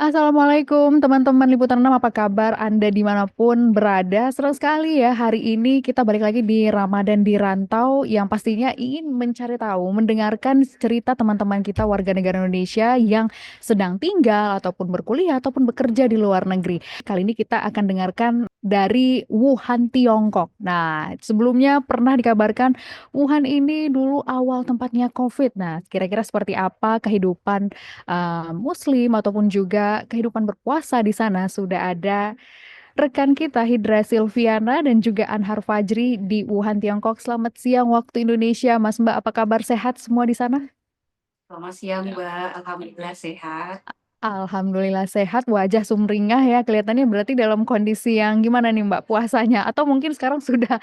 Assalamualaikum teman-teman Liputan 6, apa kabar Anda dimanapun berada? Senang sekali ya hari ini kita balik lagi di Ramadan di Rantau yang pastinya ingin mencari tahu, mendengarkan cerita teman-teman kita warga negara Indonesia yang sedang tinggal ataupun berkuliah ataupun bekerja di luar negeri. Kali ini kita akan dengarkan dari Wuhan, Tiongkok. Nah, sebelumnya pernah dikabarkan Wuhan ini dulu awal tempatnya COVID. Nah, kira-kira seperti apa kehidupan Muslim ataupun juga kehidupan berpuasa di sana? Sudah ada rekan kita Hidra Silviana dan juga Anhar Fajri di Wuhan, Tiongkok. Selamat siang waktu Indonesia, Mas Mbak. Apa kabar, sehat semua di sana? Selamat siang, Mbak. Alhamdulillah sehat. Alhamdulillah sehat, wajah sumringah ya kelihatannya, berarti dalam kondisi yang gimana nih Mbak puasanya? Atau mungkin sekarang sudah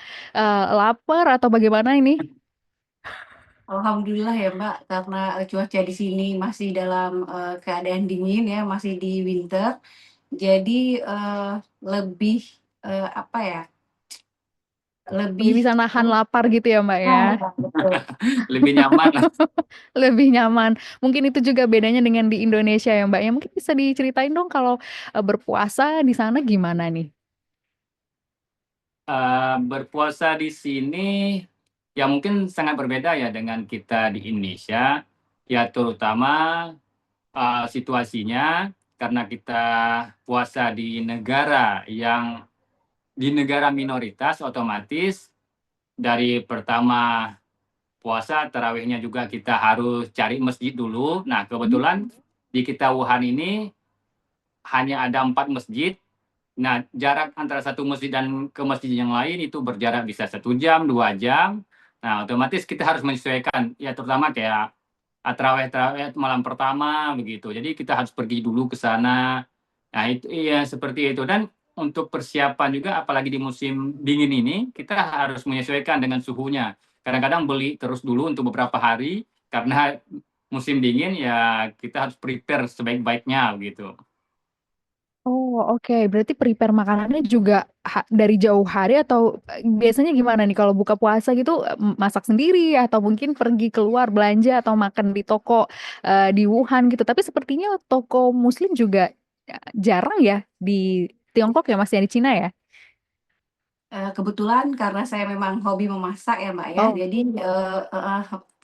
lapar atau bagaimana ini? Alhamdulillah ya, Mbak, karena cuaca di sini masih dalam keadaan dingin ya, masih di winter. Jadi lebih apa ya? Lebih Lebih bisa nahan lapar gitu ya Mbak ya? betul. Lebih nyaman lah. Lebih nyaman. Mungkin itu juga bedanya dengan di Indonesia ya Mbak ya. Mungkin bisa diceritain dong kalau berpuasa di sana gimana nih? Berpuasa di sini ya mungkin sangat berbeda ya dengan kita di Indonesia. Ya terutama situasinya karena kita puasa di negara minoritas, otomatis dari pertama puasa tarawihnya juga kita harus cari masjid dulu. Nah, kebetulan di kita Wuhan ini hanya ada 4 masjid. Nah, jarak antara satu masjid dan ke masjid yang lain itu berjarak bisa 1 jam, 2 jam. Nah, otomatis kita harus menyesuaikan, ya terutama kayak taraweh-taraweh malam pertama begitu. Jadi kita harus pergi dulu ke sana. Nah, itu iya seperti itu. Dan untuk persiapan juga, apalagi di musim dingin ini, kita harus menyesuaikan dengan suhunya. Kadang-kadang beli terus dulu untuk beberapa hari, karena musim dingin ya kita harus prepare sebaik-baiknya gitu. Oh, oke. Berarti prepare makanannya juga dari jauh hari atau biasanya gimana nih kalau buka puasa gitu, masak sendiri atau mungkin pergi keluar belanja atau makan di toko di Wuhan gitu. Tapi sepertinya toko Muslim juga jarang ya di Tiongkok ya, Mas, ya di Cina ya? Kebetulan karena saya memang hobi memasak ya, Mbak, ya. Oh, Jadi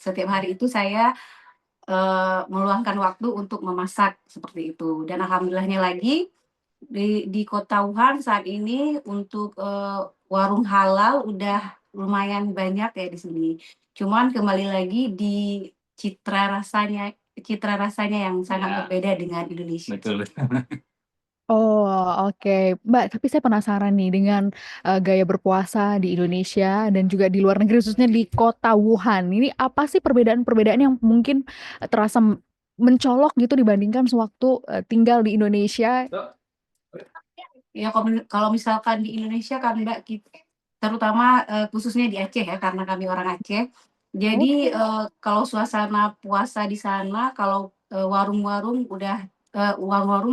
setiap hari itu saya meluangkan waktu untuk memasak seperti itu. Dan alhamdulillahnya lagi di kota Wuhan saat ini untuk warung halal udah lumayan banyak ya di sini. Cuman kembali lagi di citra rasanya citra rasanya yang sangat Ya, berbeda dengan Indonesia. betul betul. oh, oke. Mbak, tapi saya penasaran nih dengan gaya berpuasa di Indonesia dan juga di luar negeri, khususnya di kota Wuhan. Ini apa sih perbedaan-perbedaan yang mungkin terasa mencolok gitu dibandingkan sewaktu tinggal di Indonesia? Ya kalau misalkan di Indonesia kan Mbak, terutama khususnya di Aceh ya karena kami orang Aceh. Oh, Jadi kalau suasana puasa di sana kalau warung-warung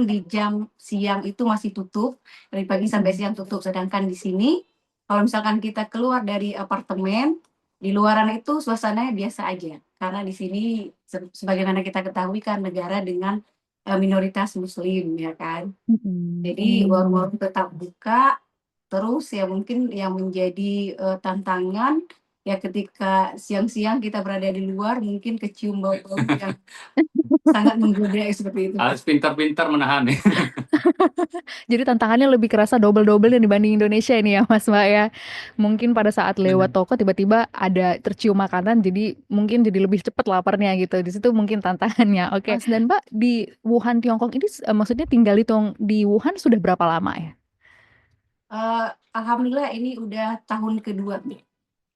di jam siang itu masih tutup, dari pagi sampai mm. siang tutup. Sedangkan di sini kalau misalkan kita keluar dari apartemen, di luaran itu suasananya biasa aja. Karena di sini sebagaimana kita ketahui kan negara dengan minoritas muslim ya kan. Mm-mm. Jadi warung-warung tetap buka, terus ya mungkin yang menjadi, tantangan, ya ketika siang-siang kita berada di luar mungkin kecium bau-bau yang sangat menggoda seperti itu. Harus pintar-pintar menahan ya. Jadi tantangannya lebih kerasa double-double dibanding Indonesia ini ya Mas Mbak ya. Mungkin pada saat lewat toko tiba-tiba ada tercium makanan jadi mungkin jadi lebih cepat laparnya gitu. Di situ mungkin tantangannya. Oke. Mas dan Mbak di Wuhan Tiongkok ini maksudnya tinggal di Wuhan sudah berapa lama ya? Alhamdulillah ini udah tahun kedua nih.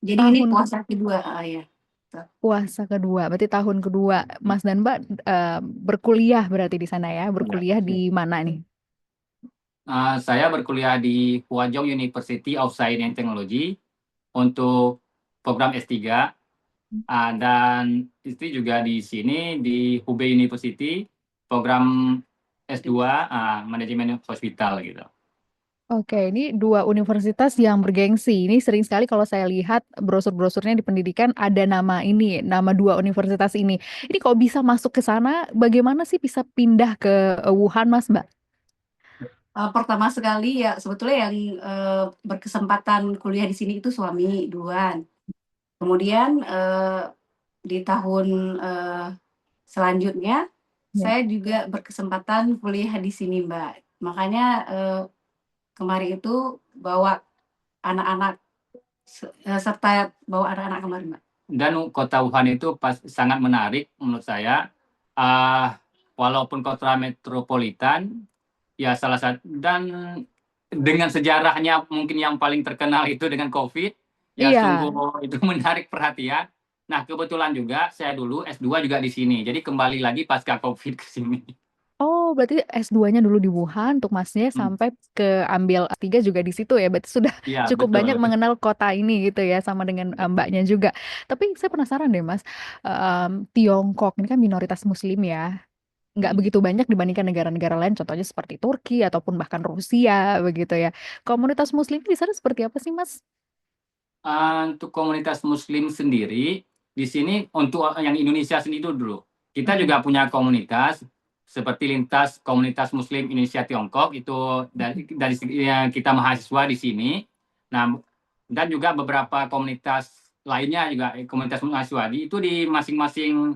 Jadi ini Tahun puasa kedua, ya. puasa kedua, berarti tahun kedua Mas dan Mbak berkuliah berarti di sana ya. Ya. Berkuliah di mana nih? Saya berkuliah di Huazhong University of Science and Technology untuk program S3, dan istri juga di sini di Hubei University program S2, manajemen hospital gitu. Oke, ini dua universitas yang bergengsi. Ini sering sekali kalau saya lihat brosur-brosurnya di pendidikan ada nama ini, nama dua universitas ini. Ini kok bisa masuk ke sana? Bagaimana sih bisa pindah ke Wuhan, Mas, Mbak? Pertama sekali ya sebetulnya yang, berkesempatan kuliah di sini itu suami duluan. Kemudian, di tahun, selanjutnya Ya. saya juga berkesempatan kuliah di sini, Mbak. Makanya, kemarin itu bawa anak-anak serta bawa anak-anak kemarin, Mbak. Dan kota Wuhan itu sangat menarik menurut saya. Ah, walaupun kota metropolitan, ya salah satu, dan dengan sejarahnya mungkin yang paling terkenal itu dengan COVID, ya Iya. sungguh itu menarik perhatian. Nah, kebetulan juga saya dulu S2 juga di sini, jadi kembali lagi pasca COVID ke sini. Oh, berarti S2-nya dulu di Wuhan untuk Masnya Hmm, sampai ke ambil S3 juga di situ ya. Berarti sudah Iya, cukup banyak betul. mengenal kota ini gitu ya sama dengan Mbaknya juga. Tapi saya penasaran deh, Mas. Tiongkok ini kan minoritas Muslim ya. Nggak Hmm. begitu banyak dibandingkan negara-negara lain, contohnya seperti Turki ataupun bahkan Rusia begitu ya. Komunitas Muslim di sana seperti apa sih, Mas? Untuk komunitas muslim sendiri, di sini untuk yang Indonesia sendiri dulu. Kita Mm-mm. juga punya komunitas seperti lintas komunitas muslim Indonesia Tiongkok itu dari ya, kita mahasiswa di sini. Nah, dan juga beberapa komunitas lainnya juga komunitas mahasiswa itu di masing-masing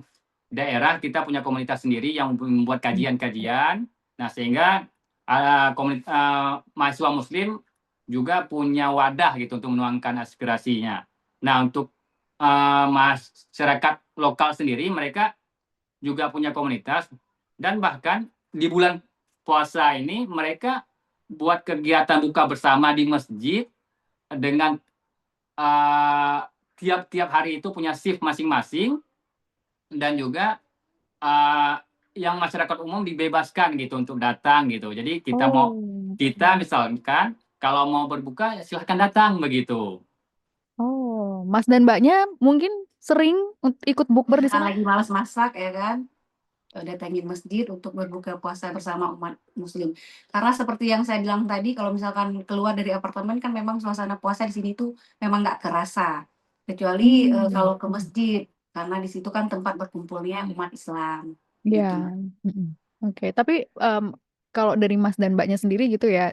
daerah kita punya komunitas sendiri yang membuat kajian-kajian. Nah, sehingga mahasiswa muslim juga punya wadah gitu untuk menuangkan aspirasinya. Nah, untuk masyarakat lokal sendiri, mereka juga punya komunitas, dan bahkan di bulan puasa ini mereka buat kegiatan buka bersama di masjid dengan tiap-tiap hari itu punya shift masing-masing, dan juga uh, yang masyarakat umum dibebaskan gitu untuk datang gitu. Jadi Oh, kita misalkan kalau mau berbuka silahkan datang begitu. oh, Mas dan Mbaknya mungkin sering ikut bukber di Misalkan sana? lagi malas masak ya kan, datangin masjid untuk berbuka puasa bersama umat muslim. Karena seperti yang saya bilang tadi, kalau misalkan keluar dari apartemen kan memang suasana puasa di sini tuh memang nggak kerasa. Kecuali, Hmm, kalau ke masjid, karena di situ kan tempat berkumpulnya umat Islam, ya. gitu, Mbak. Mm-mm. Oke, tapi kalau dari Mas dan Mbaknya sendiri gitu ya,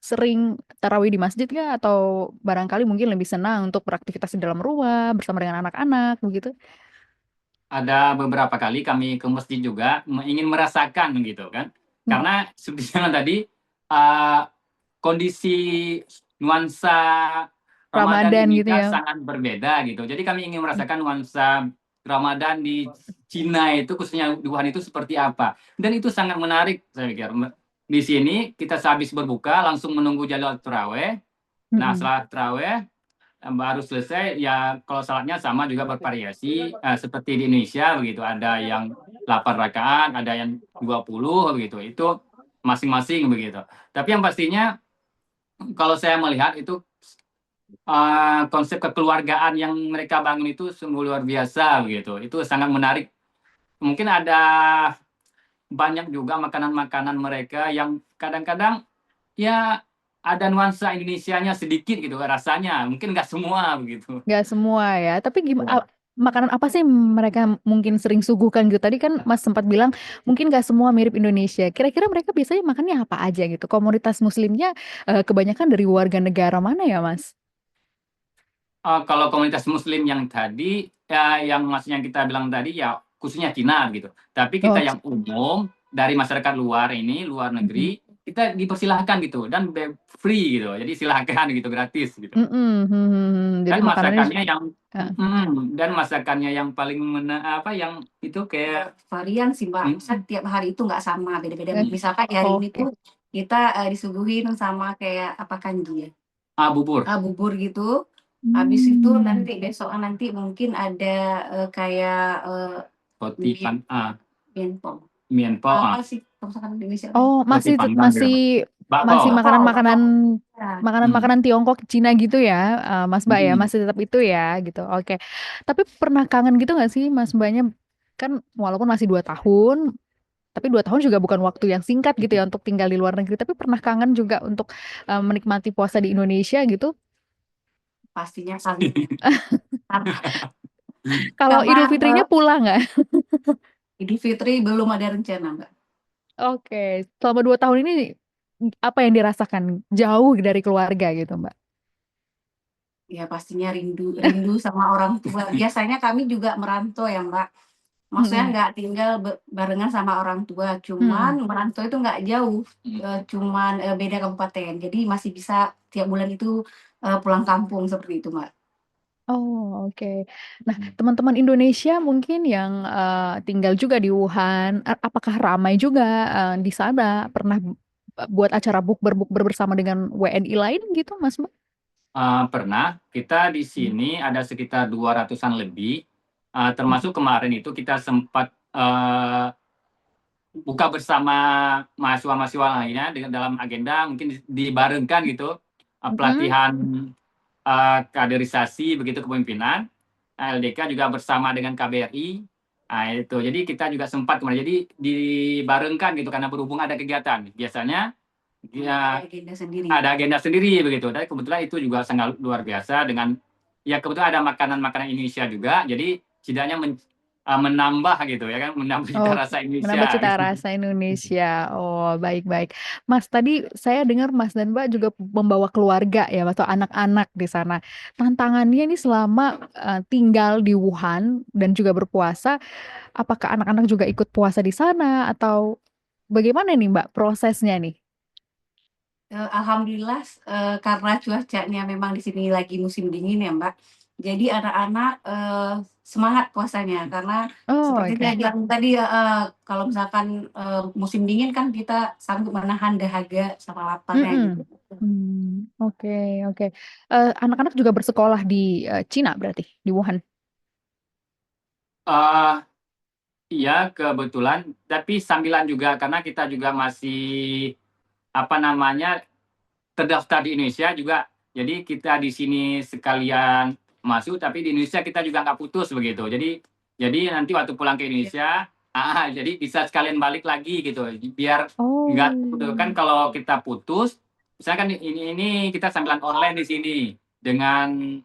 sering tarawih di masjid nggak? Atau barangkali mungkin lebih senang untuk beraktivitas di dalam rumah bersama dengan anak-anak begitu? Ada beberapa kali kami ke masjid juga ingin merasakan gitu kan. Hmm. Karena seperti yang tadi uh, kondisi nuansa Ramadan Ramadan ini gitu kan ya. sangat berbeda gitu. Jadi kami ingin merasakan nuansa Ramadan di Cina itu, khususnya di Wuhan itu seperti apa. Dan itu sangat menarik saya pikir. Di sini kita sehabis berbuka langsung menunggu jalur taraweh. Nah, Mm-mm. setelah taraweh baru selesai ya, kalau salatnya sama juga bervariasi seperti di Indonesia begitu, ada yang 8 rakaat, ada yang 20 begitu, itu masing-masing begitu. Tapi yang pastinya kalau saya melihat itu konsep kekeluargaan yang mereka bangun itu sungguh luar biasa begitu, itu sangat menarik. Mungkin ada banyak juga makanan-makanan mereka yang kadang-kadang ya ada nuansa Indonesianya sedikit gitu rasanya, mungkin nggak semua begitu. Nggak semua ya. Tapi Ya. makanan apa sih mereka mungkin sering suguhkan gitu? Tadi kan Mas sempat bilang mungkin nggak semua mirip Indonesia. Kira-kira mereka biasanya makannya apa aja gitu? Komunitas Muslimnya kebanyakan dari warga negara mana ya, Mas? Kalau komunitas Muslim yang tadi, ya, yang maksudnya kita bilang tadi ya khususnya Cina gitu. Tapi kita Oh, yang umum dari masyarakat luar ini, luar mm-mm. negeri, kita dipersilahkan gitu dan free gitu. Jadi silahkan gitu, gratis gitu. Mm-mm, Jadi Dan makanannya masakannya yang eh, dan masakannya yang paling apa yang itu kayak Varian sih, Mbak, mm, misalnya tiap hari itu nggak sama, beda-beda. eh, Misalkan hari ini oke. tuh kita, disuguhin sama kayak apa, kanji ya, bubur, bubur gitu. Habis itu Hmm. nanti besokan nanti mungkin ada, kayak, roti mie mienpong. mienpo, Apa sih kalau misalkan di Indonesia apa ya? Oh, roti masih panggang gitu. masih masih Bakso. makanan-makanan Ya, Hmm. makanan-makanan Tiongkok Cina gitu ya, Mas Mbak ya, Hmm. masih tetap itu ya gitu. Oke. Tapi pernah kangen gitu nggak sih Mas Mbaknya, kan walaupun masih 2 tahun, Tapi 2 tahun juga bukan waktu yang singkat gitu ya untuk tinggal di luar negeri. Tapi pernah kangen juga untuk menikmati puasa di Indonesia gitu? Pastinya kali. Karena Kalau karena, Idul Fitrinya pulang nggak? Idul Fitri belum ada rencana, Mbak. Oke, selama 2 tahun ini apa yang dirasakan jauh dari keluarga gitu, Mbak? Ya pastinya rindu rindu sama orang tua. Biasanya kami juga merantau ya, Mbak. Maksudnya Mm-mm. nggak tinggal barengan sama orang tua, Mm-mm. cuman merantau itu nggak jauh, cuman, beda kabupaten. Jadi masih bisa tiap bulan itu, pulang kampung seperti itu, Mbak. Oh, oke. Nah, teman-teman Indonesia mungkin yang tinggal juga di Wuhan, apakah ramai juga di sana? Pernah buat acara bukber-bukber bersama dengan WNI lain gitu, Mas Mbak? Pernah, kita di sini ada sekitar 200-an lebih, termasuk kemarin itu kita sempat buka bersama mahasiswa-mahasiswa lainnya dengan dalam agenda mungkin dibarengkan gitu, Mm-mm. pelatihan kaderisasi begitu kepemimpinan, LDK juga bersama dengan KBRI. Nah, itu. Jadi kita juga sempat kemarin. Jadi dibarengkan gitu karena berhubung ada kegiatan. Biasanya ya Agenda sendiri. ada agenda sendiri begitu. Dan kebetulan itu juga sangat luar biasa dengan ya kebetulan ada makanan-makanan Indonesia juga. Jadi setidaknya menambah gitu ya kan, menambah cita Oh, rasa Indonesia menambah cita gitu. rasa Indonesia. Oh, baik-baik. Mas, tadi saya dengar Mas dan Mbak juga membawa keluarga ya, atau anak-anak di sana. Tantangannya ini selama tinggal di Wuhan dan juga berpuasa, apakah anak-anak juga ikut puasa di sana atau bagaimana nih Mbak prosesnya nih? Alhamdulillah, karena cuacanya memang di sini lagi musim dingin ya, Mbak. Jadi anak-anak, semangat puasanya karena Oh, seperti saya oke. bilang tadi kalau misalkan, musim dingin kan kita sanggup menahan dahaga sama laparnya gitu. Mm-mm. Oke, oke. Anak-anak juga bersekolah di Cina berarti, di Wuhan. Eh, iya kebetulan, tapi sambilan juga karena kita juga masih apa namanya terdaftar di Indonesia juga. Jadi kita di sini sekalian masuk, tapi di Indonesia kita juga nggak putus begitu. Jadi nanti waktu pulang ke Indonesia, jadi bisa sekalian balik lagi gitu. Biar nggak putus. Kan Oh. kalau kita putus, misalkan ini kita sambilan online di sini dengan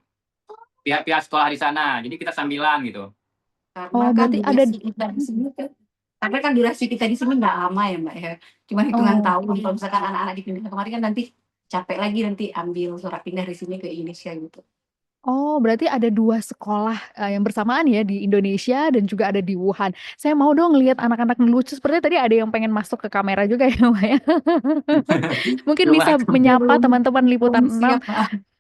pihak-pihak sekolah di sana. Jadi kita sambilan gitu. Karena Oh, kan berarti ada. durasi kita di sini kan karena kan durasi kita di sini nggak lama ya, Mbak, ya. Cuma hitungan Oh, tahun. Kalau misalkan anak-anak dipindah kemari kan nanti capek lagi nanti ambil surat pindah dari sini ke Indonesia gitu. oh, berarti ada 2 sekolah yang bersamaan ya di Indonesia dan juga ada di Wuhan. Saya mau dong lihat anak-anak lucu. Sepertinya tadi ada yang pengen masuk ke kamera juga ya, Mbak ya. Mungkin Cuma bisa menyapa teman-teman Belum Liputan 6. siap, Mbak.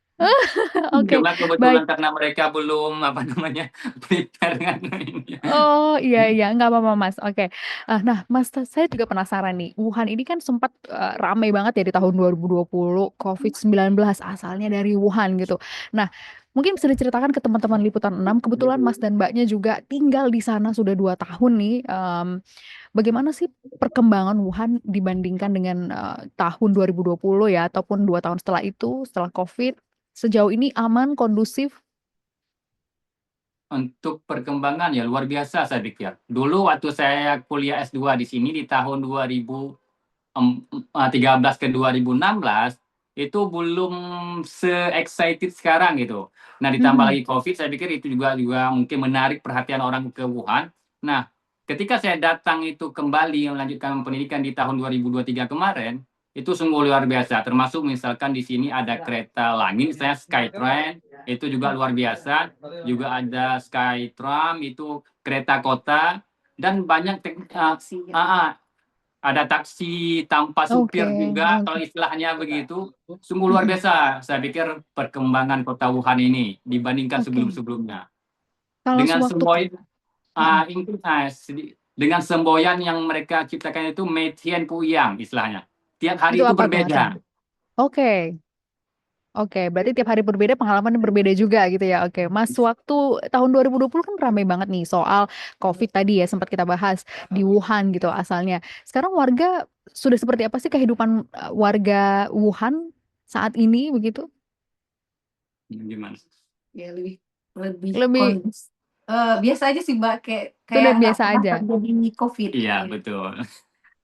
Oke, Cuma kebetulan baik. karena mereka belum apa namanya prepare dengan ini. Oh iya iya nggak apa-apa Mas. Oke. Nah Mas saya juga penasaran nih. Wuhan ini kan sempat ramai banget ya di tahun 2020 COVID-19 asalnya dari Wuhan gitu. Nah mungkin bisa diceritakan ke teman-teman Liputan 6. Kebetulan Mas dan Mbaknya juga tinggal di sana sudah 2 tahun nih. Bagaimana sih perkembangan Wuhan dibandingkan dengan tahun 2020 ya ataupun 2 tahun setelah itu setelah COVID? Sejauh ini aman, kondusif? Untuk perkembangan ya luar biasa saya pikir. Dulu waktu saya kuliah S2 di sini di tahun 2013 ke 2016 itu belum se-excited sekarang gitu. Nah, ditambah Mm-mm. lagi COVID, saya pikir itu juga mungkin menarik perhatian orang ke Wuhan. Nah, ketika saya datang itu kembali melanjutkan pendidikan di tahun 2023 kemarin, itu sungguh luar biasa. Termasuk misalkan di sini ada kereta langit, saya Skytrain, itu juga luar biasa. Juga ada Skytram, itu kereta kota, dan banyak ada taksi tanpa Oke, supir juga, kalau oke. istilahnya begitu. Sungguh luar Mm-mm. biasa, saya pikir perkembangan kota Wuhan ini dibandingkan Oke. sebelum-sebelumnya. Kalau Dengan sewaktu, semboyan, Mm-mm. dengan semboyan yang mereka ciptakan itu Meitian Puyang istilahnya. Tiap Itu hari itu apa tuh artinya? berbeda. Oke, oke. Berarti tiap hari berbeda, pengalaman berbeda juga gitu ya. Oke, Mas, waktu tahun 2020 kan ramai banget nih soal COVID tadi ya, sempat kita bahas di Wuhan gitu asalnya. Sekarang warga sudah seperti apa sih kehidupan warga Wuhan saat ini begitu? Gimana? Ya lebih lebih Lebih, biasa aja sih, Mbak, kayak Sudah kayak nggak biasa pernah aja? terjadi COVID. Iya, Gitu. betul.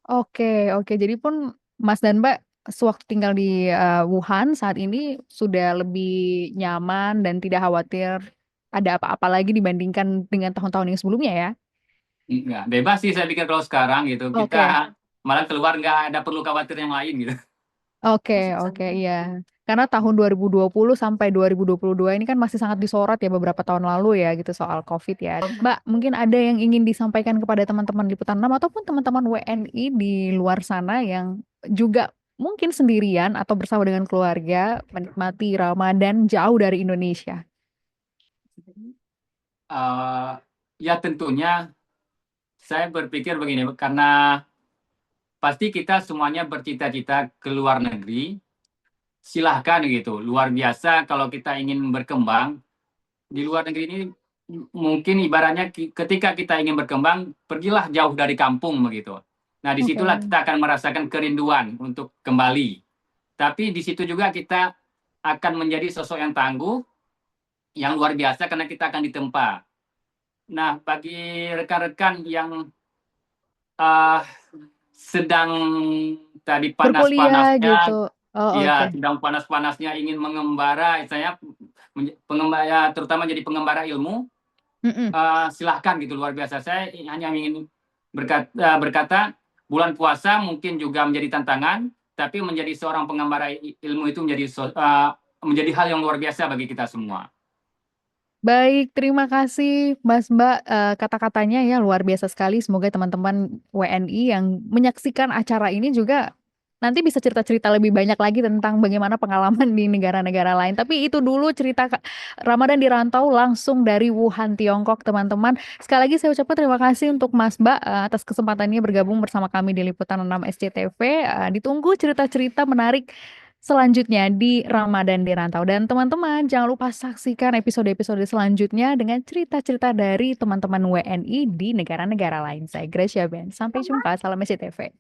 Oke oke. Jadi pun Mas dan Mbak sewaktu tinggal di, Wuhan saat ini sudah lebih nyaman dan tidak khawatir ada apa-apa lagi dibandingkan dengan tahun-tahun yang sebelumnya ya? Enggak, bebas sih saya pikir kalau sekarang gitu. Oke. Kita malah keluar nggak ada perlu khawatir yang lain gitu. Oke oke, iya. Karena tahun 2020 sampai 2022 ini kan masih sangat disorot ya beberapa tahun lalu ya gitu soal Covid ya. Mbak, mungkin ada yang ingin disampaikan kepada teman-teman Liputan 6 ataupun teman-teman WNI di luar sana yang juga mungkin sendirian atau bersama dengan keluarga menikmati Ramadan jauh dari Indonesia? Eh, ya tentunya saya berpikir begini, karena pasti kita semuanya bercita-cita ke luar negeri. Silahkan gitu, luar biasa kalau kita ingin berkembang di luar negeri ini. Mungkin ibaratnya ketika kita ingin berkembang, pergilah jauh dari kampung begitu. Nah, disitulah Oke. kita akan merasakan kerinduan untuk kembali. Tapi di situ juga kita akan menjadi sosok yang tangguh, yang luar biasa karena kita akan ditempa. Nah, bagi rekan-rekan yang sedang tadi Berkuliah panas-panasnya, gitu. Oh, oke. ya sedang panas-panasnya ingin mengembara, saya pengembara, terutama jadi pengembara ilmu, Mhm. silahkan gitu, luar biasa. Saya hanya ingin berkata, bulan puasa mungkin juga menjadi tantangan, tapi menjadi seorang pengembara ilmu itu menjadi hal yang luar biasa bagi kita semua. Baik, terima kasih Mas, Mbak, kata-katanya ya luar biasa sekali. Semoga teman-teman WNI yang menyaksikan acara ini juga nanti bisa cerita-cerita lebih banyak lagi tentang bagaimana pengalaman di negara-negara lain. Tapi itu dulu cerita Ramadan di rantau langsung dari Wuhan, Tiongkok, teman-teman. Sekali lagi saya ucapkan terima kasih untuk Mas, Mbak, atas kesempatannya bergabung bersama kami di Liputan 6 SCTV. Ditunggu cerita-cerita menarik selanjutnya di Ramadan di Rantau. Dan teman-teman jangan lupa saksikan episode-episode selanjutnya dengan cerita-cerita dari teman-teman WNI di negara-negara lain. Saya Gracia Ben. Sampai jumpa. Salam SCTV.